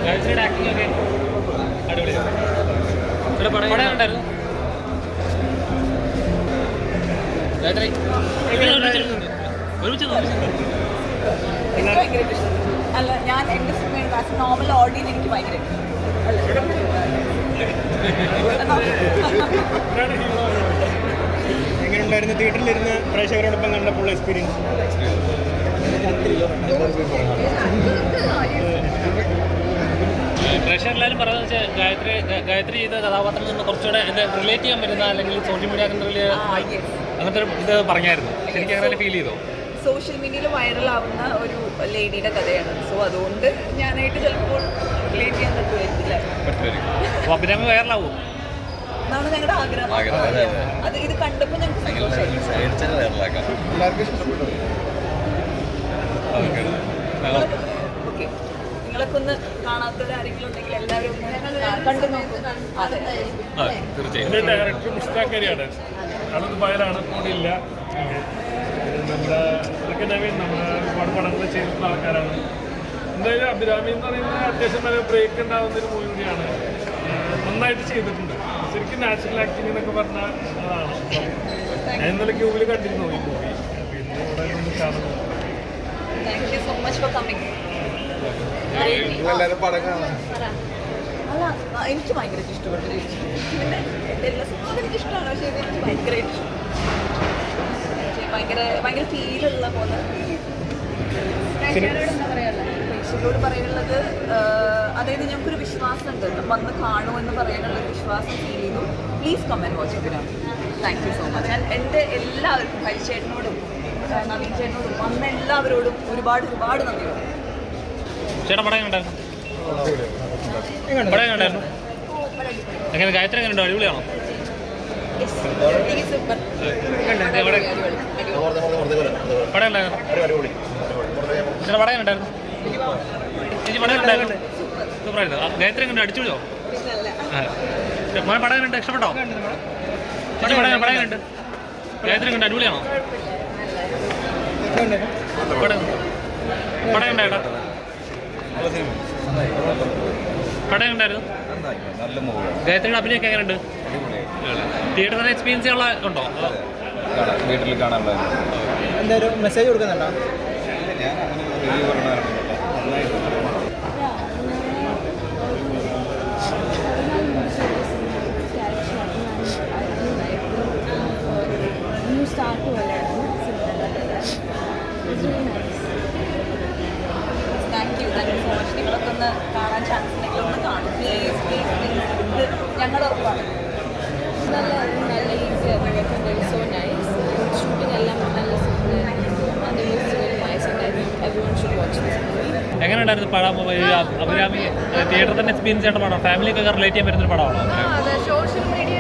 ഗായത്രിയുടെ acting ഒക്കെ അടിപൊളിയാണ്. പടം ഉണ്ടായിരുന്നു ഗായത്രി ഒരുമിച്ച് അല്ല, ഞാൻ എൻ്റെ സിനിമയുടെ ആസ് നോർമൽ ഓഡിയൻസ് എനിക്ക് ഭയങ്കര എങ്ങനെയുണ്ടായിരുന്നു തിയേറ്ററിലിരുന്ന് പ്രേക്ഷകരോടൊപ്പം കണ്ടപ്പോൾ എക്സ്പീരിയൻസ്? പ്രേക്ഷകരെല്ലാവരും പറയുന്നത് വെച്ചാൽ ഗായത്രി ചെയ്ത കഥാപാത്രത്തിൽ നിന്ന് കുറച്ചുകൂടെ ഇത് റിലേറ്റ് ചെയ്യാൻ പറ്റുന്ന അല്ലെങ്കിൽ സോഷ്യൽ മീഡിയ അങ്ങനത്തെ ഒരു ഇത് പറഞ്ഞായിരുന്നു. ശരിക്കും അങ്ങനെ ഫീൽ ചെയ്തോ? സോഷ്യൽ മീഡിയയിൽ വൈറലാവുന്ന ഒരു ലേഡിയുടെ കഥയാണ്. സോ അതുകൊണ്ട് ഞാനായിട്ട് ചിലപ്പോൾ റിലേറ്റ് ചെയ്യാൻ പറ്റുമായിരിക്കില്ല. അപ്പോൾ അഭിരാമി വൈറലാവും എന്നാണ് ഞങ്ങളുടെ ആഗ്രഹം. അത് ഇത് കണ്ടപ്പോൾ ഞങ്ങൾക്ക് സന്തോഷമായി. ഓക്കെ, നിങ്ങളൊക്കെ ഒന്ന് കാണാത്തവരാരെങ്കിലും ഉണ്ടെങ്കിൽ എല്ലാവരും കണ്ടു നോക്കും. അതെ, തീർച്ചയായും. ഡയറക്ടർ മുഷ്താഖരിയാണ്. അത് വയലാണ് കൂടിയില്ല. നമ്മുടെ നവീൻ നമ്മുടെ ഒരുപാട് പടങ്ങൾ ചെയ്തിട്ടുള്ള ആൾക്കാരാണ്. എന്തായാലും അഭിരാമി എന്ന് പറയുന്നത് അത്യാവശ്യം നല്ല ബ്രേക്ക് ഉണ്ടാകുന്ന ഒരു മൂവി കൂടിയാണ്. നന്നായിട്ട് ചെയ്തിട്ടുണ്ട്. ശരിക്കും നാച്ചുറൽ ആക്ടിങ് എന്നൊക്കെ പറഞ്ഞാൽ അതാണ്. ഞാൻ ഇന്നലെ ക്യൂവിൽ കണ്ടിരുന്നു ഈ മൂവി. പിന്നെ ഇവിടെ നിന്ന് കാണുന്നു. Thank you so much for coming. അല്ല, എനിക്ക് ഭയങ്കരമായിട്ട് ഇഷ്ടപ്പെട്ടു. പിന്നെ എല്ലാ സിനിമകളും എനിക്ക് ഇഷ്ടമാണ്. പക്ഷേ ഇത് എനിക്ക് ഭയങ്കരമായിട്ട് ഇഷ്ടം. ഭയങ്കര ഫീലുള്ള പോലെ. പ്രേക്ഷകരോട് പറയാനുള്ളത്, അതായത് ഞങ്ങൾക്കൊരു വിശ്വാസമുണ്ട്, വന്ന് കാണുമെന്ന് പറയാനുള്ളൊരു വിശ്വാസം ഫീൽ ചെയ്തു. Please come and watch Abhirami. Thank you so much. ഞാൻ എൻ്റെ എല്ലാവർക്കും ഹരിച്ചേട്ടനോടും നവീൻ ചേട്ടനോടും വന്ന എല്ലാവരോടും ഒരുപാട് നന്ദിയുണ്ട്. ചേട്ടാ പടം ഉണ്ടായിരുന്നു എങ്ങനെ? ഗായത്രി എങ്ങനെ ഉണ്ടോ? അടിപൊളിയാണോ? പടം ഉണ്ടായിരുന്നു ചേട്ടാ? പടം ഉണ്ടായിരുന്നു ചേച്ചി? പടം ഉണ്ടായിരുന്നു സൂപ്പറായിരുന്നു. ഗായത്രി എങ്ങനെ അടിച്ചുവിളിയോ? പടം കണ്ട് ഇഷ്ടപ്പെട്ടോ? ചേച്ചി പടം കണ്ട് ഗായത്രി കണ്ട് അടിപൊളിയാണോ? പടം ഉണ്ടായിട്ടാ? പടം ഉണ്ടായിരുന്നു. ഗായത്രിയുടെ അഭിനയൊക്കെ എങ്ങനെയുണ്ട്? തിയേറ്റർ തന്നെ എക്സ്പീരിയൻസ് ഉള്ള ഉണ്ടോ? വീട്ടിൽ കാണാനുള്ള എന്തായാലും മെസ്സേജ് കൊടുക്കുന്നുണ്ടോ? Thank you so much. നിങ്ങളൊക്കെ ഒന്ന് കാണാൻ ചാൻസ് ഉണ്ടെങ്കിൽ ഒന്ന് കാണും. പ്ലീസ്. ഇത് ഞങ്ങളുടെ ഉറപ്പാണ്. നല്ല ഈസിയായിരുന്നു. So nice. ഷൂട്ടിംഗ് എല്ലാം നല്ല എങ്ങനെ ഉണ്ടായിരുന്നു പടം? അഭിരാമി തിയേറ്റർ തന്നെ എക്സ്പീരിയൻസ് ചെയ്യേണ്ട പടം, ഫാമിലിക്കൊക്കെ റിലേറ്റ് ചെയ്യാൻ പറ്റുന്ന ഒരു പടമാണോ? അതെ, സോഷ്യൽ മീഡിയ